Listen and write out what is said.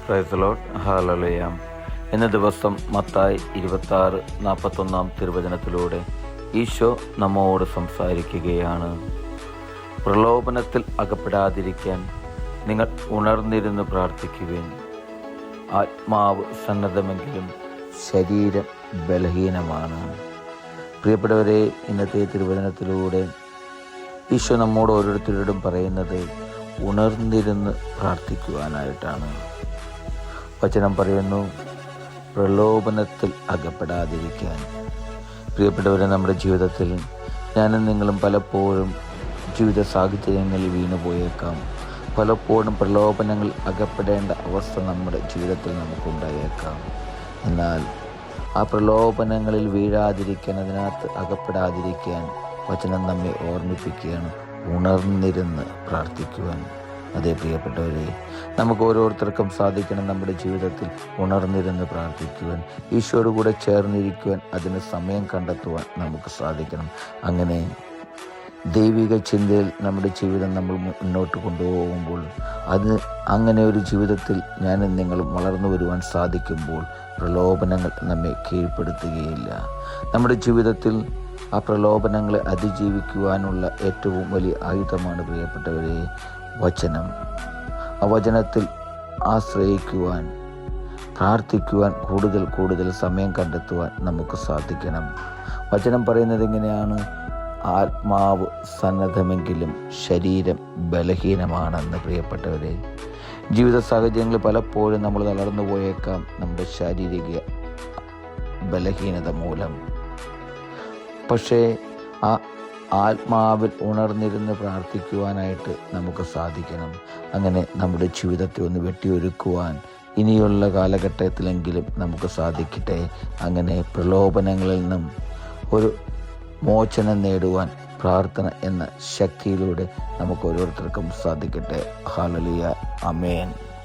Praise the Lord. Hallelujah. ഇന്ന ദിവസം മത്തായി 26:41 തിരുവചനത്തിലൂടെ ഈശോ നമ്മോട് സംസാരിക്കുകയാണ്. പ്രലോഭനത്തിൽ അകപ്പെടാതിരിക്കാൻ നിങ്ങൾ ഉണർന്നിരുന്ന് പ്രാർത്ഥിക്കുവിൻ. ആത്മാവ് സന്നദ്ധമെങ്കിലും ശരീരം ബലഹീനമാണ്. പ്രിയപ്പെട്ടവരെ, ഇന്നത്തെ തിരുവചനത്തിലൂടെ ഈശോ നമ്മോട് ഓരോരുത്തരോടും പറയുന്നത് ഉണർന്നിരുന്ന് പ്രാർത്ഥിക്കുവാനായിട്ടാണ്. വചനം പറയുന്നു, പ്രലോഭനത്തിൽ അകപ്പെടാതിരിക്കാൻ. പ്രിയപ്പെട്ടവരെ, നമ്മുടെ ജീവിതത്തിൽ ഞാനും നിങ്ങളും പലപ്പോഴും ജീവിത സാഹചര്യങ്ങളിൽ വീണുപോയേക്കാം. പലപ്പോഴും പ്രലോഭനങ്ങൾ അകപ്പെടേണ്ട അവസ്ഥ നമ്മുടെ ജീവിതത്തിൽ നമുക്കുണ്ടായേക്കാം. എന്നാൽ ആ പ്രലോഭനങ്ങളിൽ വീഴാതിരിക്കാൻ, അതിനകത്ത് അകപ്പെടാതിരിക്കാൻ വചനം നമ്മെ ഓർമ്മിപ്പിക്കുകയാണ്, ഉണർന്നിരുന്ന് പ്രാർത്ഥിക്കുവാൻ. അതേ പ്രിയപ്പെട്ടവരെ, നമുക്ക് ഓരോരുത്തർക്കും സാധിക്കണം നമ്മുടെ ജീവിതത്തിൽ ഉണർന്നിരുന്ന് പ്രാർത്ഥിക്കുവാൻ, ഈശോയോട് കൂടെ ചേർന്നിരിക്കുവാൻ, അതിന് സമയം കണ്ടെത്തുവാൻ നമുക്ക് സാധിക്കണം. അങ്ങനെ ദൈവിക ചിന്തയിൽ നമ്മുടെ ജീവിതം നമ്മൾ മുന്നോട്ട് കൊണ്ടുപോകുമ്പോൾ, അങ്ങനെ ഒരു ജീവിതത്തിൽ ഞാനും നിങ്ങളും വളർന്നു വരുവാൻ സാധിക്കുമ്പോൾ പ്രലോഭനങ്ങൾ നമ്മെ കീഴ്പ്പെടുത്തുകയില്ല. നമ്മുടെ ജീവിതത്തിൽ ആ പ്രലോഭനങ്ങളെ അതിജീവിക്കുവാനുള്ള ഏറ്റവും വലിയ ആയുധമാണ് പ്രിയപ്പെട്ടവരെ വചനം. ആ വചനത്തിൽ ആശ്രയിക്കുവാൻ, പ്രാർത്ഥിക്കുവാൻ, കൂടുതൽ സമയം കണ്ടെത്തുവാൻ നമുക്ക് സാധിക്കണം. വചനം പറയുന്നത് എങ്ങനെയാണ്? ആത്മാവ് സന്നദ്ധമെങ്കിലും ശരീരം ബലഹീനമാണെന്ന്. പ്രിയപ്പെട്ടവരെ, ജീവിത സാഹചര്യങ്ങളിൽ പലപ്പോഴും നമ്മൾ തളർന്നു പോയേക്കാം നമ്മുടെ ശാരീരിക ബലഹീനത മൂലം. പക്ഷേ ആ ആത്മാവിൽ ഉണർന്നിരുന്ന് പ്രാർത്ഥിക്കുവാനായിട്ട് നമുക്ക് സാധിക്കണം. അങ്ങനെ നമ്മുടെ ജീവിതത്തെ ഒന്ന് വെട്ടിയൊരുക്കുവാൻ ഇനിയുള്ള കാലഘട്ടത്തിലെങ്കിലും നമുക്ക് സാധിക്കട്ടെ. അങ്ങനെ പ്രലോഭനങ്ങളിൽ നിന്നും ഒരു മോചനം നേടുവാൻ പ്രാർത്ഥന എന്ന ശക്തിയിലൂടെ നമുക്ക് ഓരോരുത്തർക്കും സാധിക്കട്ടെ. ഹല്ലേലൂയ. ആമേൻ.